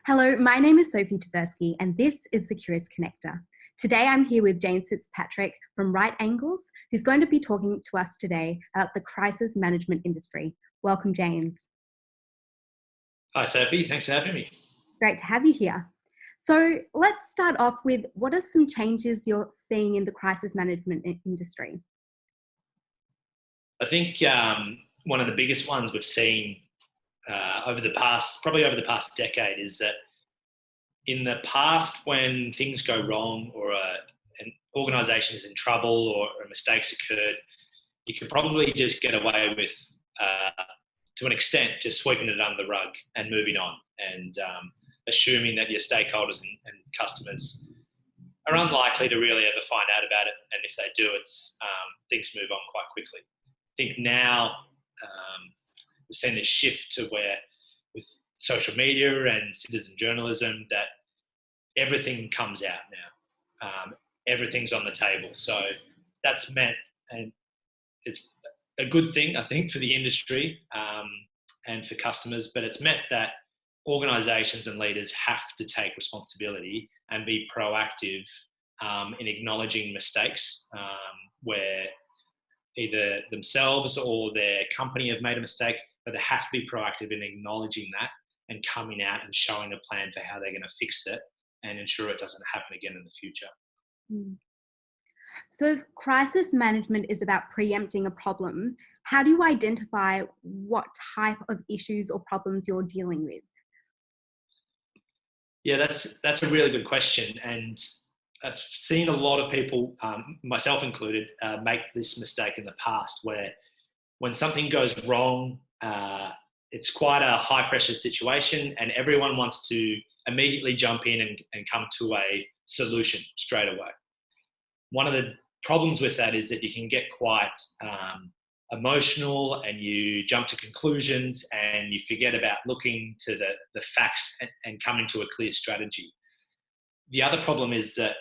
Hello, my name is Sophie Tversky, and this is The Curious Connector. Today I'm here with James Fitzpatrick from Right Angles, who's going to be talking to us today about the crisis management industry. Welcome, James. Hi, Sophie. Thanks for having me. Great to have you here. So let's start off with, what are some changes you're seeing in the crisis management industry? I think one of the biggest ones we've seen over the past decade is that in the past, when things go wrong or an organisation is in trouble or a mistake's occurred, you can probably just get away with, to an extent, just sweeping it under the rug and moving on and assuming that your stakeholders and customers are unlikely to really ever find out about it. And if they do, things move on quite quickly. I think now we've seen this shift to where with social media and citizen journalism that everything comes out now. Everything's on the table. So that's meant, and it's a good thing, I think, for the industry and for customers, but it's meant that organisations and leaders have to take responsibility and be proactive in acknowledging mistakes where either themselves or their company have made a mistake, but they have to be proactive in acknowledging that and coming out and showing a plan for how they're going to fix it and ensure it doesn't happen again in the future. So if crisis management is about preempting a problem, how do you identify what type of issues or problems you're dealing with? Yeah, that's a really good question. And I've seen a lot of people, myself included, make this mistake in the past where when something goes wrong, it's quite a high pressure situation and everyone wants to immediately jump in and come to a solution straight away. One of the problems with that is that you can get quite emotional and you jump to conclusions and you forget about looking to the facts and coming to a clear strategy. The other problem is that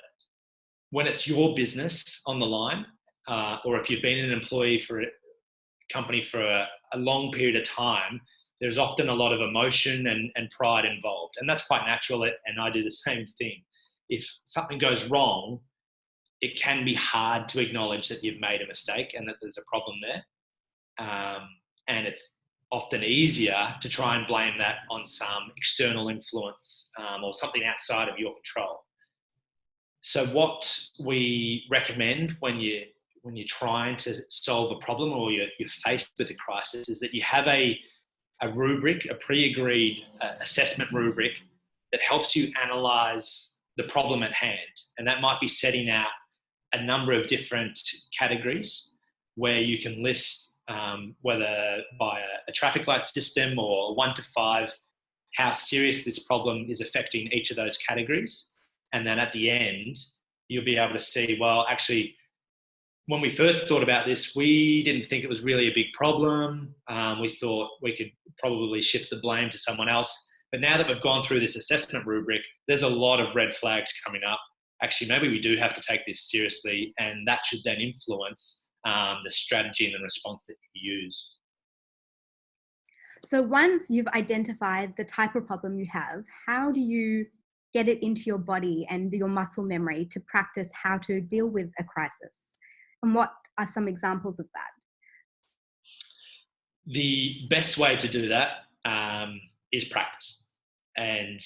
when it's your business on the line, or if you've been an employee for a company for a long period of time, there's often a lot of emotion and pride involved. And that's quite natural, and I do the same thing. If something goes wrong, it can be hard to acknowledge that you've made a mistake and that there's a problem there. And it's often easier to try and blame that on some external influence or something outside of your control. So what we recommend when you're trying to solve a problem or you're faced with a crisis is that you have a rubric, a pre-agreed assessment rubric that helps you analyse the problem at hand. And that might be setting out a number of different categories where you can list whether by a traffic light system or 1 to 5, how serious this problem is affecting each of those categories. And then at the end, you'll be able to see, well, actually, when we first thought about this, we didn't think it was really a big problem. We thought we could probably shift the blame to someone else. But now that we've gone through this assessment rubric, there's a lot of red flags coming up. Actually, maybe we do have to take this seriously, and that should then influence the strategy and the response that you use. So once you've identified the type of problem you have, how do you get it into your body and your muscle memory to practice how to deal with a crisis? And what are some examples of that? The best way to do that is practice. And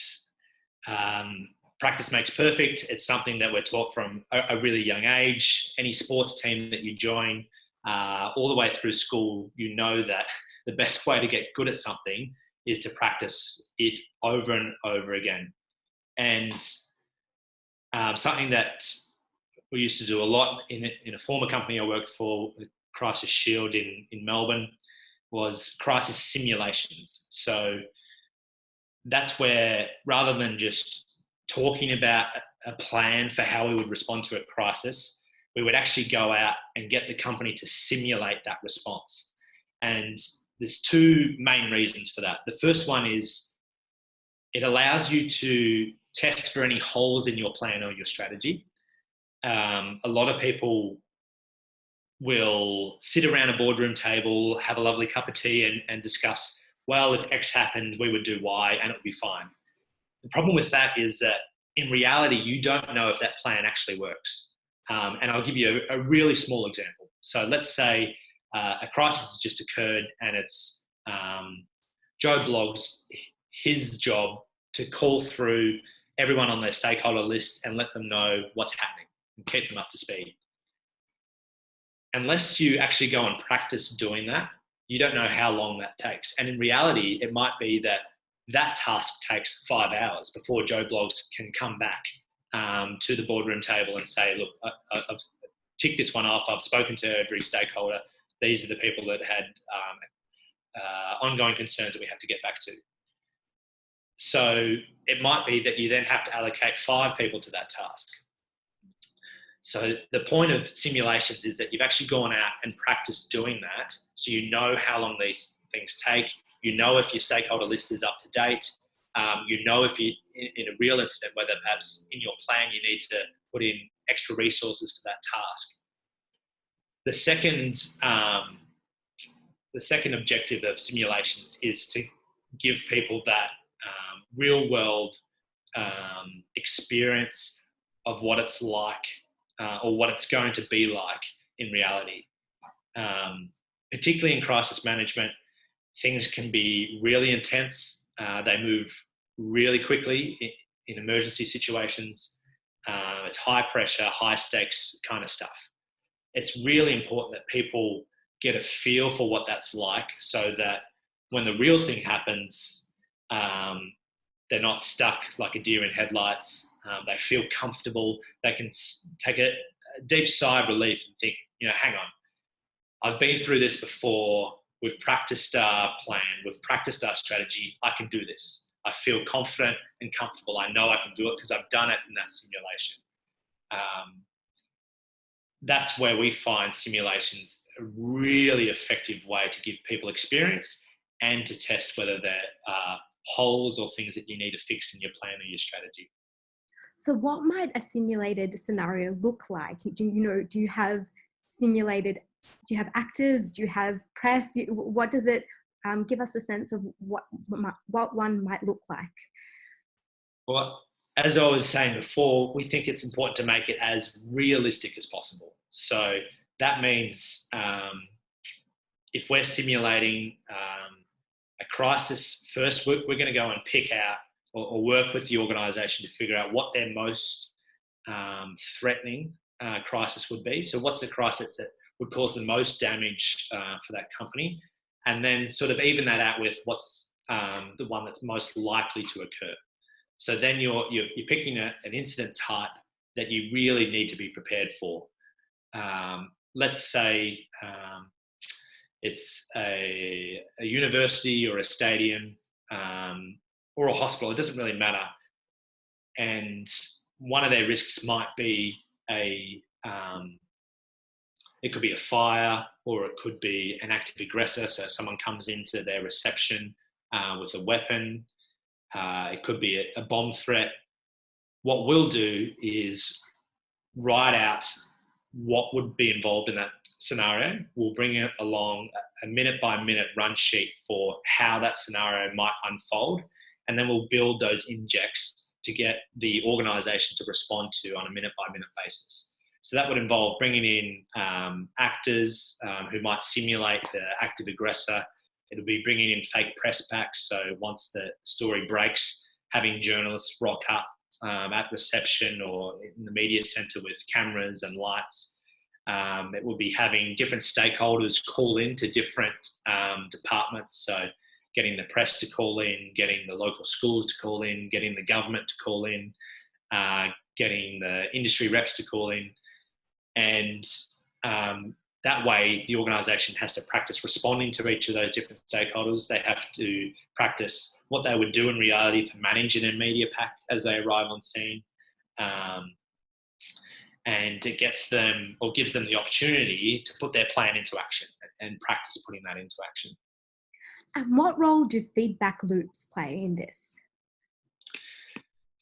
practice makes perfect. It's something that we're taught from a really young age. Any sports team that you join, all the way through school, you know that the best way to get good at something is to practice it over and over again. And something that we used to do a lot in a former company I worked for, Crisis Shield in Melbourne, was crisis simulations. So that's where, rather than just talking about a plan for how we would respond to a crisis, we would actually go out and get the company to simulate that response. And there's two main reasons for that. The first one is it allows you to test for any holes in your plan or your strategy. A lot of people will sit around a boardroom table, have a lovely cup of tea and discuss, well, if X happened, we would do Y and it would be fine. The problem with that is that in reality, you don't know if that plan actually works. And I'll give you a really small example. So let's say a crisis has just occurred, and it's Joe Blogg's his job to call through everyone on their stakeholder list and let them know what's happening and keep them up to speed. Unless you actually go and practice doing that, you don't know how long that takes. And in reality, it might be that that task takes 5 hours before Joe Blogs can come back to the boardroom table and say, look, I've ticked this one off. I've spoken to every stakeholder. These are the people that had ongoing concerns that we have to get back to. So it might be that you then have to allocate 5 people to that task. So the point of simulations is that you've actually gone out and practiced doing that, so you know how long these things take. You know if your stakeholder list is up to date. You know if you, in a real incident, whether perhaps in your plan you need to put in extra resources for that task. The second objective of simulations is to give people that real world experience of what it's like or what it's going to be like in reality. Particularly in crisis management, things can be really intense. They move really quickly in emergency situations. It's high pressure, high stakes kind of stuff. It's really important that people get a feel for what that's like, so that when the real thing happens, they're not stuck like a deer in headlights. They feel comfortable. They can take a deep sigh of relief and think, hang on, I've been through this before. We've practiced our plan. We've practiced our strategy. I can do this. I feel confident and comfortable. I know I can do it because I've done it in that simulation. That's where we find simulations a really effective way to give people experience and to test whether there are holes or things that you need to fix in your plan or your strategy. So what might a simulated scenario look like? Do you have actors? Do you have press? What does it give us a sense of what one might look like? Well, as I was saying before, we think it's important to make it as realistic as possible. So that means if we're simulating a crisis, first we're going to go and pick out or work with the organisation to figure out what their most threatening crisis would be. So what's the crisis that would cause the most damage for that company? And then sort of even that out with what's the one that's most likely to occur. So then you're picking an incident type that you really need to be prepared for. Let's say it's a university or a stadium or a hospital. It doesn't really matter. And one of their risks might be it could be a fire, or it could be an active aggressor. So someone comes into their reception with a weapon. It could be a bomb threat. What we'll do is write out what would be involved in that scenario. We'll bring it along a minute by minute run sheet for how that scenario might unfold. And then we'll build those injects to get the organisation to respond to on a minute by minute basis. So that would involve bringing in actors who might simulate the active aggressor. It'll be bringing in fake press packs. So once the story breaks, having journalists rock up at reception or in the media centre with cameras and lights. It will be having different stakeholders call in to different departments. So getting the press to call in, getting the local schools to call in, getting the government to call in, getting the industry reps to call in. And that way, the organisation has to practice responding to each of those different stakeholders. They have to practice what they would do in reality to manage an media pack as they arrive on scene. And it gets them, or gives them, the opportunity to put their plan into action and practice putting that into action. And what role do feedback loops play in this?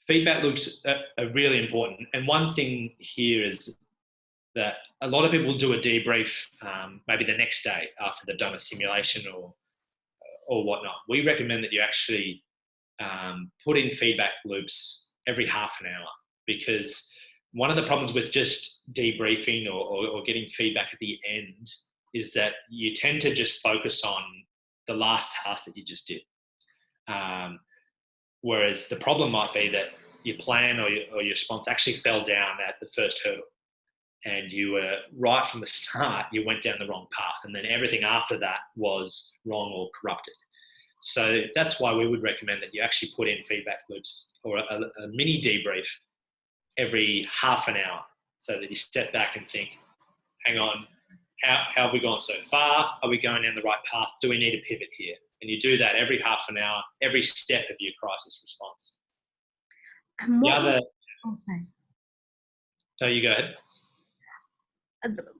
Feedback loops are really important. And one thing here is that a lot of people do a debrief maybe the next day after they've done a simulation or whatnot. We recommend that you actually put in feedback loops every half an hour, because one of the problems with just debriefing or getting feedback at the end is that you tend to just focus on the last task that you just did. Whereas the problem might be that your plan or your response actually fell down at the first hurdle, and you were right from the start, you went down the wrong path, and then everything after that was wrong or corrupted. So that's why we would recommend that you actually put in feedback loops or a mini debrief every half an hour, so that you step back and think, hang on, how have we gone so far? Are we going down the right path? Do we need a pivot here? And you do that every half an hour, every step of your crisis response. And what, So you go ahead.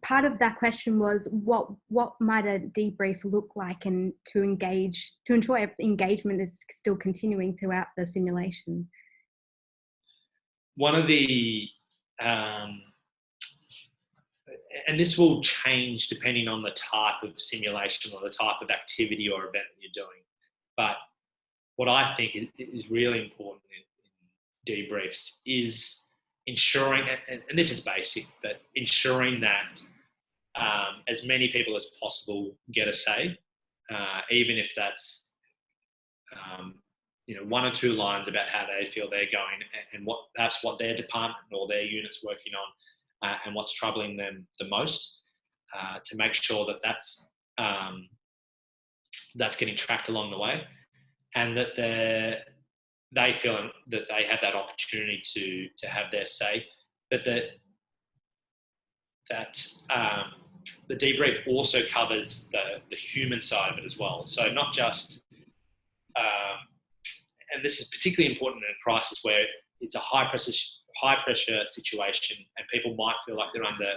Part of that question was what might a debrief look like, and to ensure engagement is still continuing throughout the simulation. One of the and this will change depending on the type of simulation or the type of activity or event that you're doing, but what I think is really important in debriefs is ensuring, and this is basic, but ensuring that as many people as possible get a say, even if that's one or two lines about how they feel they're going, and perhaps what their department or their unit's working on, and what's troubling them the most, to make sure that that's getting tracked along the way, and that they feel that they have that opportunity to have their say, but that the debrief also covers the human side of it as well. So not just, and this is particularly important in a crisis where it's a high pressure situation and people might feel like they're under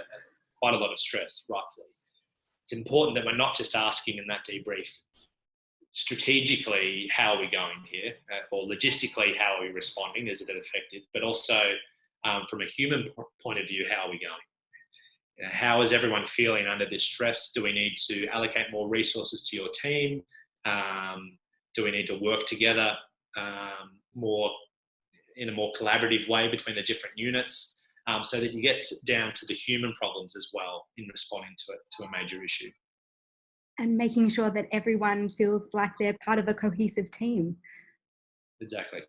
quite a lot of stress, rightfully. It's important that we're not just asking in that debrief, strategically, how are we going here? Or logistically, how are we responding? Is it effective? But also, from a human point of view, how are we going? How is everyone feeling under this stress? Do we need to allocate more resources to your team? Do we need to work together more in a more collaborative way between the different units, so that you get down to the human problems as well in responding to a major issue? And making sure that everyone feels like they're part of a cohesive team. Exactly.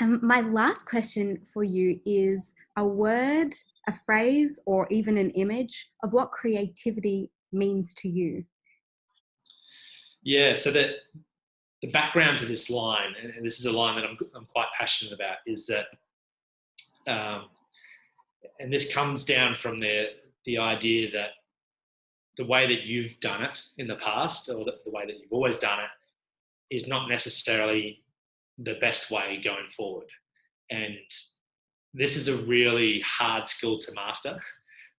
My last question for you is a word, a phrase, or even an image of what creativity means to you. Yeah, so the background to this line, and this is a line that I'm quite passionate about, is that, and this comes down from the idea that the way that you've done it in the past, or the way that you've always done it, is not necessarily the best way going forward. And this is a really hard skill to master,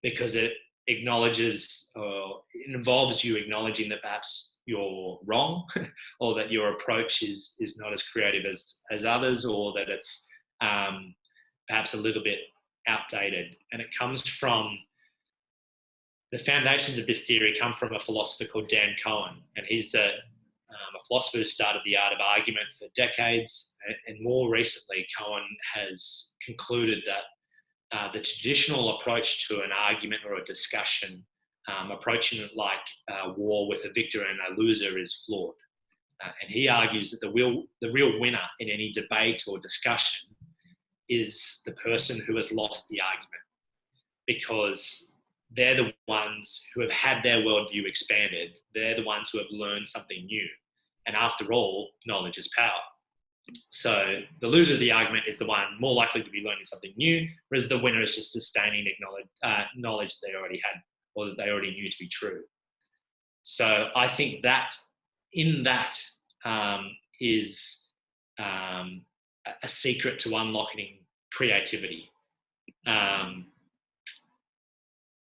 because it acknowledges, or it involves you acknowledging that perhaps you're wrong, or that your approach is not as creative as others, or that it's perhaps a little bit outdated. And it comes from, the foundations of this theory come from a philosopher called Dan Cohen, and he's a philosopher who started the art of argument for decades, and more recently Cohen has concluded that the traditional approach to an argument or a discussion, approaching it like war with a victor and a loser, is flawed. And he argues that the real winner in any debate or discussion is the person who has lost the argument, because they're the ones who have had their worldview expanded. They're the ones who have learned something new. And after all, knowledge is power. So the loser of the argument is the one more likely to be learning something new, whereas the winner is just sustaining knowledge they already had, or that they already knew to be true. So I think that in that is a secret to unlocking creativity.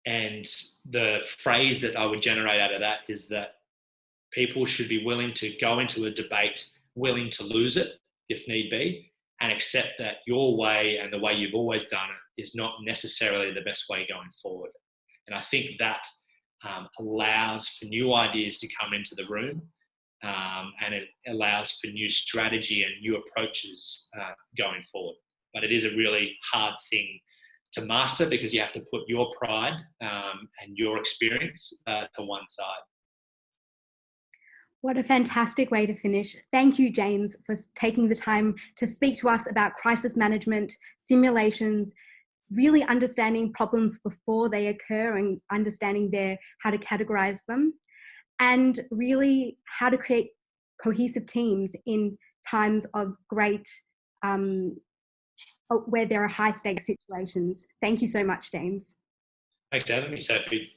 And the phrase that I would generate out of that is that people should be willing to go into a debate, willing to lose it if need be, and accept that your way and the way you've always done it is not necessarily the best way going forward. And I think that allows for new ideas to come into the room, and it allows for new strategy and new approaches going forward. But it is a really hard thing to master because you have to put your pride and your experience to one side. What a fantastic way to finish. Thank you, James, for taking the time to speak to us about crisis management, simulations, really understanding problems before they occur and understanding how to categorize them, and really how to create cohesive teams in times of great, where there are high stakes situations. Thank you so much, James. Thanks for having me, Sophie.